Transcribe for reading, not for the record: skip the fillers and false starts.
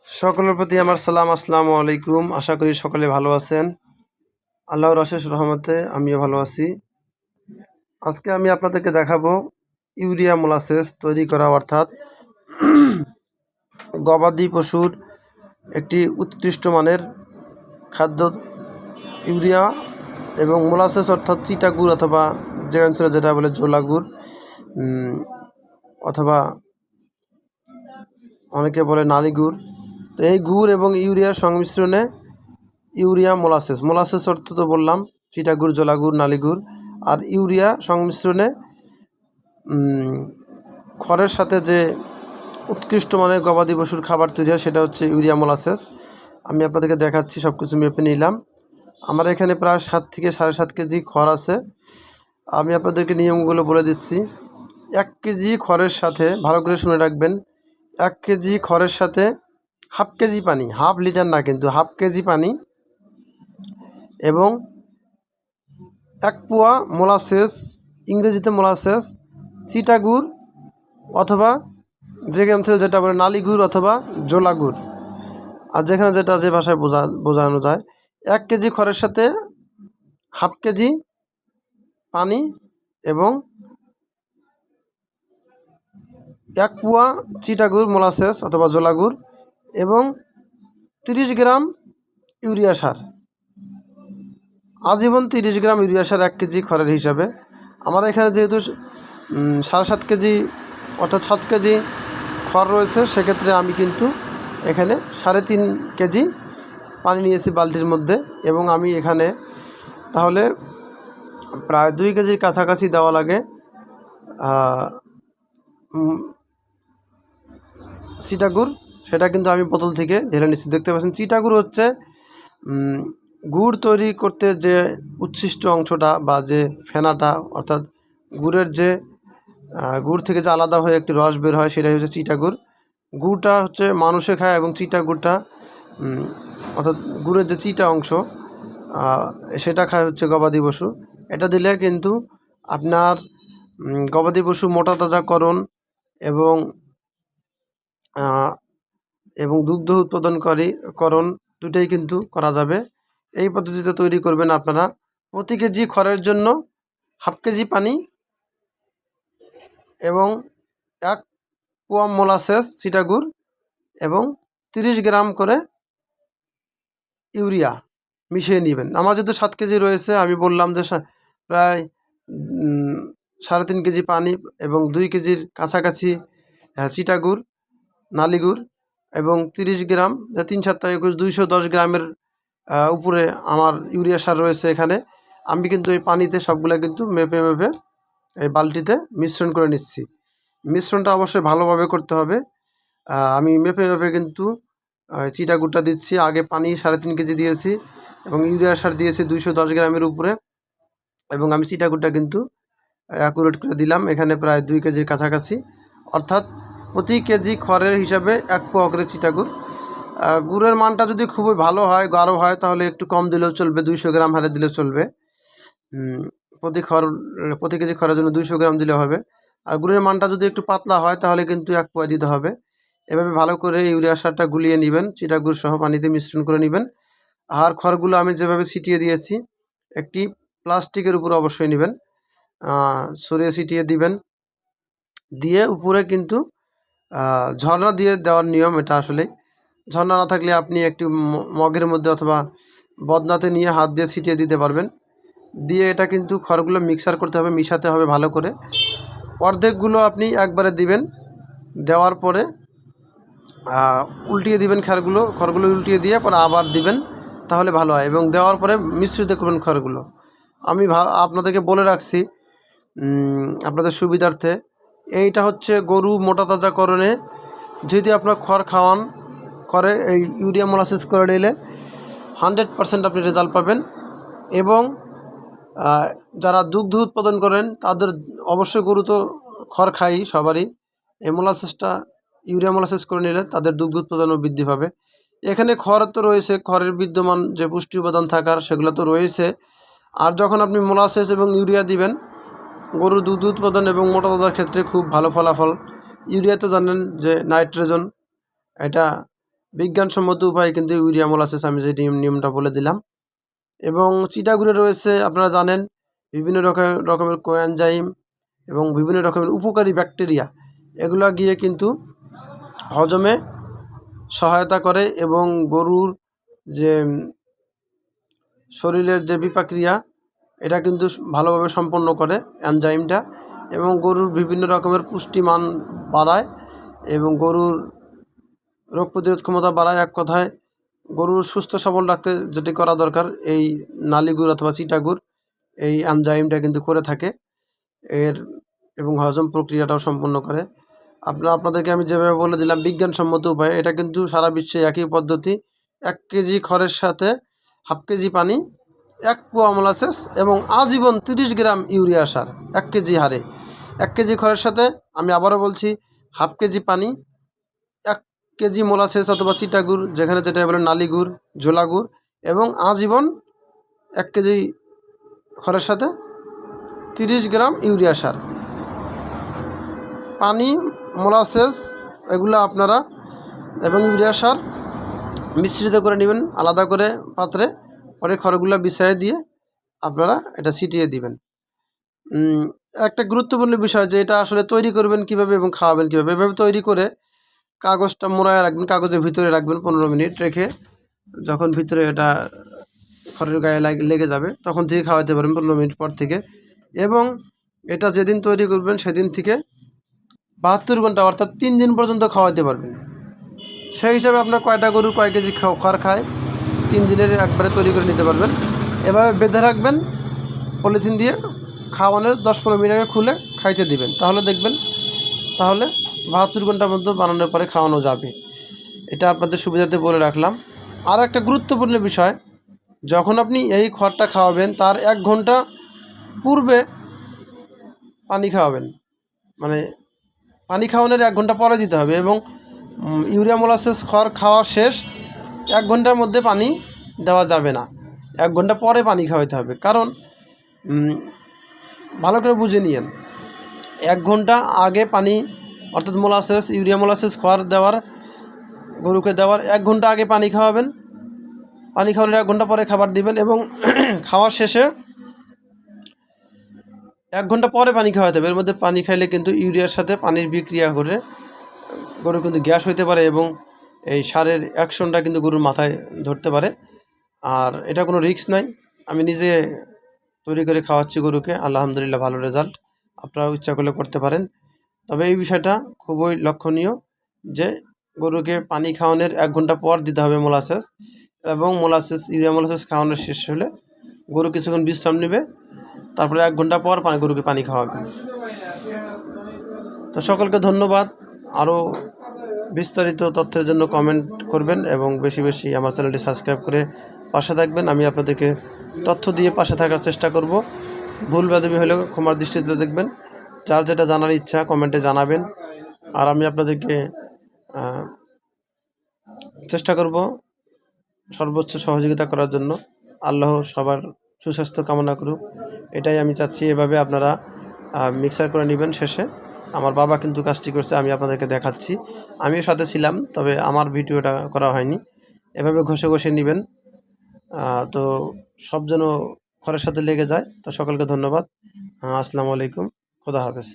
সকলের প্রতি আমার সালাম। আসসালামু আলাইকুম। আশা করি সকলে ভালো আছেন। আল্লাহর অশেষ রহমতে আমিও ভালো আছি। আজকে আমি আপনাদেরকে দেখাবো ইউরিয়া মোলাসেস তৈরি করা, অর্থাৎ গবাদি পশুর একটি উৎকৃষ্ট মানের খাদ্য ইউরিয়া এবং মোলাসেস অর্থাৎ চিটা গুড়, অথবা যে অঞ্চলে যেটা বলে জোলা গুড়, অথবা অনেকে বলে নালি গুড়। তো এই গুড় এবং ইউরিয়ার সংমিশ্রণে ইউরিয়া মোলাসেস, মোলাসেস অর্থ তো বললাম চিটা গুড়, জোলা গুড়, নালি গুড়, আর ইউরিয়া সংমিশ্রণে খড়ের সাথে যে উৎকৃষ্ট মানের গবাদি পশুর খাবার তৈরি হয় সেটা হচ্ছে ইউরিয়া মোলাসেস। আমি আপনাদেরকে দেখাচ্ছি, সব কিছু মেপে নিলাম। আমার এখানে প্রায় 7 থেকে 7.5 কেজি খড় আছে। আমি আপনাদেরকে নিয়মগুলো বলে দিচ্ছি। 1 কেজি খড়ের সাথে, ভালো করে শুনে রাখবেন, 1 কেজি খড়ের সাথে হাফ কেজি পানি, হাফ লিটার না কিন্তু, হাফ কেজি পানি এবং 1 পোয়া মোলাসেস, ইংরেজিতে মোলাসেস, চিটা গুড় অথবা যে অঞ্চলে যেটা বলে নালি গুড় অথবা জোলা গুড়, আর যেখানে যেটা যে ভাষায় বোঝানো যায়। 1 কেজি খড়ের সাথে হাফ কেজি পানি এবং 1 পোয়া চিটা গুড়, মোলাসেস অথবা জোলা গুড় এবং 30 গ্রাম ইউরিয়া সার, আজীবন 30 গ্রাম ইউরিয়া সার 1 কেজি খড়ের হিসাবে। আমার এখানে যেহেতু 7.5 কেজি অর্থাৎ 7 কেজি খড় রয়েছে, সেক্ষেত্রে আমি কিন্তু এখানে 3.5 কেজি পানি নিয়েছি বালতির মধ্যে, এবং আমি এখানে তাহলে প্রায় 2 কেজির কাছাকাছি দেওয়া লাগে চিটাগুড়। সেটা কিন্তু আমি বোতল থেকে ঢেলে নিচ্ছি। দেখতে পাচ্ছেন চিটাগুড় হচ্ছে গুড় তৈরি করতে যে উচ্ছিষ্ট অংশটা বা যে ফেনাটা, অর্থাৎ গুড়ের যে গুড় থেকে যে আলাদা হয়ে একটি রস বের হয়, সেটাই হচ্ছে চিটাগুড়। গুড়টা হচ্ছে মানুষে খায় এবং চিটা গুড়টা অর্থাৎ গুড়ের যে চিটা অংশ সেটা খায় হচ্ছে গবাদি পশু। এটা দিলে কিন্তু আপনার গবাদি পশু মোটা তাজাকরণ এবং দুগ্ধ উৎপাদনকারীকরণ দুটাই কিন্তু করা যাবে। এই পদ্ধতিতে তৈরি করবেন আপনারা। প্রতি কেজি খড়ের জন্য হাফ কেজি পানি এবং 1 পোয়া মোলাসেস চিটাগুড় এবং 30 গ্রাম করে ইউরিয়া মিশিয়ে নেবেন। আমার যেহেতু 7 কেজি রয়েছে, আমি বললাম যে প্রায় 3.5 কেজি পানি এবং 2 কেজির কাছাকাছি চিটাগুড়, নালিগুড় এবং 30 গ্রাম, 3 7 21 210 গ্রামের উপরে আমার ইউরিয়া সার রয়েছে এখানে। আমি কিন্তু এই পানিতে সবগুলো কিন্তু মেপে মেপে এই বালতিতে মিশ্রণ করে নিচ্ছি। মিশ্রণটা অবশ্যই ভালোভাবে করতে হবে। আমি মেপে মেপে কিন্তু চিটাগুড়টা দিচ্ছি। আগে পানি 3.5 কেজি দিয়েছি এবং ইউরিয়া সার দিয়েছি 210 গ্রামের উপরে, এবং আমি চিটাগুড়টা কিন্তু অ্যাকুরেট করে দিলাম এখানে প্রায় 2 কেজির কাছাকাছি, অর্থাৎ প্রতি কেজি খড়ের হিসাবে 1 পোয়া করে চিটাগুড়। গুড়ের মানটা যদি খুবই ভালো হয়, গাঢ় হয়, তাহলে একটু কম দিলেও চলবে, 200 গ্রাম হারে দিলেও চলবে। প্রতি কেজি খড়ের জন্য 200 গ্রাম দিলে হবে। আর গুড়ের মানটা যদি একটু পাতলা হয়, তাহলে কিন্তু 1 পোয়া দিতে হবে। এভাবে ভালো করে ইউরিয়া সারটা গুলিয়ে নেবেন, চিটাগুড় সহ পানিতে মিশ্রণ করে নেবেন। আর খড়গুলো আমি যেভাবে ছিটিয়ে দিয়েছি, একটি প্লাস্টিকের উপর অবশ্যই নেবেন, ছড়িয়ে ছিটিয়ে দিবেন। দিয়ে উপরে কিন্তু ঝর্ণা দিয়ে দেওয়ার নিয়ম এটা। আসলে ঝর্ণা না থাকলে আপনি একটি মগের মধ্যে অথবা বদনাতে নিয়ে হাত দিয়ে ছিটিয়ে দিতে পারবেন। দিয়ে এটা কিন্তু খড়গুলো মিক্সার করতে হবে, মিশাতে হবে ভালো করে। অর্ধেকগুলো আপনি একবারে দিবেন, দেওয়ার পরে উল্টিয়ে দিবেন খড়গুলো উল্টিয়ে দিয়ে পরে আবার দিবেন, তাহলে ভালো হয়। এবং দেওয়ার পরে মিশ্রিত করবেন খড়গুলো। আমি আপনাদেরকে বলে রাখছি আপনাদের সুবিধার্থে, এইটা হচ্ছে গরু মোটা তাজাকরণে যদি আপনার খড় খাওয়ান করে এই ইউরিয়া মোলাসিস করে নিলে 100% আপনি রেজাল্ট পাবেন। এবং যারা দুগ্ধ উৎপাদন করেন তাদের অবশ্যই, গরু তো খড় খাই সবারই, এই মোলাসিসটা ইউরিয়া মোলাসিস করে নিলে তাদের দুগ্ধ উৎপাদনও বৃদ্ধি পাবে। এখানে খড় তো রয়েছে, খড়ের বিদ্যমান যে পুষ্টি উপাদান থাকার সেগুলো তো রয়েছে। আর যখন আপনি মোলাসিস এবং ইউরিয়া দিবেন, গরুর দুধ উৎপাদন এবং মোটা তাজার ক্ষেত্রে খুব ভালো ফলাফল। ইউরিয়া তো জানেন যে নাইট্রোজেন, এটা বিজ্ঞানসম্মত উপায়ে কিন্তু ইউরিয়া মোলাসেস আমি যে নিয়মটা বলে দিলাম। এবং চিটাগুড়ে রয়েছে আপনারা জানেন বিভিন্ন রকমের কোএনজাইম এবং বিভিন্ন রকমের উপকারী ব্যাকটেরিয়া, এগুলো গিয়ে কিন্তু হজমে সহায়তা করে এবং গরুর যে শরীরের যে বিপাক্রিয়া এটা কিন্তু ভালোভাবে সম্পন্ন করে এনজাইমটা, এবং গরুর বিভিন্ন রকমের পুষ্টিমান বাড়ায় এবং গরুর রোগ প্রতিরোধ ক্ষমতা বাড়ায়। এক কথায় গরুর সুস্থ সবল রাখতে যেটি করা দরকার, এই নালিগুড় অথবা চিটাগুড় এই এনজাইমটা কিন্তু করে থাকে এর, এবং হজম প্রক্রিয়াটাও সম্পন্ন করে। আপনাদেরকে আমি যেভাবে বলে দিলাম বিজ্ঞানসম্মত উপায়ে, এটা কিন্তু সারা বিশ্বে একই পদ্ধতি। 1 কেজি খড়ের সাথে হাফ কেজি পানি, 1 পোয়া মোলাসেস এবং আজীবন 30 গ্রাম ইউরিয়া সার 1 কেজি হারে। 1 কেজি খড়ের সাথে আমি আবারও বলছি হাফ কেজি পানি, 1 কেজি মোলাসেস অথবা চিটাগুড় যেখানে যেটা বলে নালিগুড়, জোলাগুড়, এবং আজীবন 1 কেজি খড়ের সাথে 30 গ্রাম ইউরিয়া সার। পানি, মোলাসেস এগুলো আপনারা এবং ইউরিয়া সার মিশ্রিত করে নেবেন আলাদা করে পাত্রে, পরে খড়গুলো বিছাইয়ে দিয়ে আপনারা এটা ছিটিয়ে দিবেন। একটা গুরুত্বপূর্ণ বিষয় যে এটা আসলে তৈরি করবেন কিভাবে এবং খাওয়াবেন কীভাবে। এভাবে তৈরি করে কাগজটা মোড়ায় রাখবেন, কাগজের ভিতরে রাখবেন 15 মিনিট রেখে, যখন ভিতরে এটা খড়ের গায়ে লেগে যাবে তখন থেকে খাওয়াতে পারবেন 15 মিনিট পর থেকে। এবং এটা যেদিন তৈরি করবেন সেদিন থেকে 72 ঘন্টা অর্থাৎ 3 দিন পর্যন্ত খাওয়াতে পারবেন। সেই হিসাবে আপনার কয়টা গরু কয় কেজি খড় খায় 3 দিনের একবারে তৈরি করে নিতে পারবেন। এভাবে বেঁধে রাখবেন পলিথিন দিয়ে, খাওয়ানোর 10-15 মিনিট আগে খুলে খাইতে দিবেন, তাহলে দেখবেন 72 ঘন্টার মধ্যে বানানোর পরে খাওয়ানো যাবে। এটা আপনাদের সুবিধাতে বলে রাখলাম। আর একটা গুরুত্বপূর্ণ বিষয়, যখন আপনি এই খড়টা খাওয়াবেন তার 1 ঘন্টা পূর্বে পানি খাওয়াবেন, মানে পানি খাওয়ানোর 1 ঘন্টা পরে দিতে হবে। এবং ইউরিয়া মোলাসেস খড় খাওয়া শেষ 1 ঘন্টার মধ্যে পানি দেওয়া যাবে না, 1 ঘন্টা পরে পানি খাওয়াতে হবে। কারণ ভালো করে বুঝে নিয়েন, 1 ঘন্টা আগে পানি অর্থাৎ মোলাসেস ইউরিয়া মোলাসেস খড় দেওয়ার গরুকে দেওয়ার 1 ঘন্টা আগে পানি খাওয়াবেন, পানি খাওয়ানোর 1 ঘন্টা পরে খাবার দিবেন, এবং খাওয়ার শেষে 1 ঘন্টা পরে পানি খাওয়াতে হবে। এর মধ্যে পানি খাইলে কিন্তু ইউরিয়ার সাথে পানির বিক্রিয়া করে গরু কিন্তু গ্যাস হইতে পারে এবং এই সারের অ্যাকশনটা কিন্তু গরুর মাথায় ধরতে পারে। আর এটা কোনো রিস্ক নাই, আমি নিজে তৈরি করে খাওয়াচ্ছি গরুকে, আলহামদুলিল্লাহ ভালো রেজাল্ট। আপনারা ইচ্ছা করলে করতে পারেন। তবে এই বিষয়টা খুবই লক্ষণীয় যে গরুকে পানি খাওয়ানোর 1 ঘন্টা পর দিতে হবে মোলাসেস, এবং ইউরিয়া মোলাসেস খাওয়ানোর শেষ হলে গরু কিছুক্ষণ বিশ্রাম নেবে, তারপরে 1 ঘন্টা পর গরুকে পানি খাওয়াবেন। তো সকলকে ধন্যবাদ। আরও বিস্তারিত তথ্যের জন্য কমেন্ট করবেন এবং বেশি বেশি আমার চ্যানেলটি সাবস্ক্রাইব করে পাশে থাকবেন। আমি আপনাদেরকে তথ্য দিয়ে পাশে থাকার চেষ্টা করব। ভুল বেদবি হলেও ক্ষমার দৃষ্টিতে দেখবেন। যার যেটা জানার ইচ্ছা কমেন্টে জানাবেন, আর আমি আপনাদেরকে চেষ্টা করব সর্বোচ্চ সহযোগিতা করার জন্য। আল্লাহ সবার সুস্বাস্থ্য কামনা করুক, এটাই আমি চাচ্ছি। এভাবে আপনারা মিক্সার করে নেবেন। শেষে আমার বাবা কিন্তু কাজটি করছে, আমি আপনাদেরকে দেখাচ্ছি, আমিও সাথে ছিলাম, তবে আমার ভিডিওটা করা হয়নি। এভাবে ঘষে ঘষে নেবেন, তো সব যেন খড়ের সাথে লেগে যায়। তো সকলকে ধন্যবাদ। আসসালামু আলাইকুম, খোদা হাফেজ।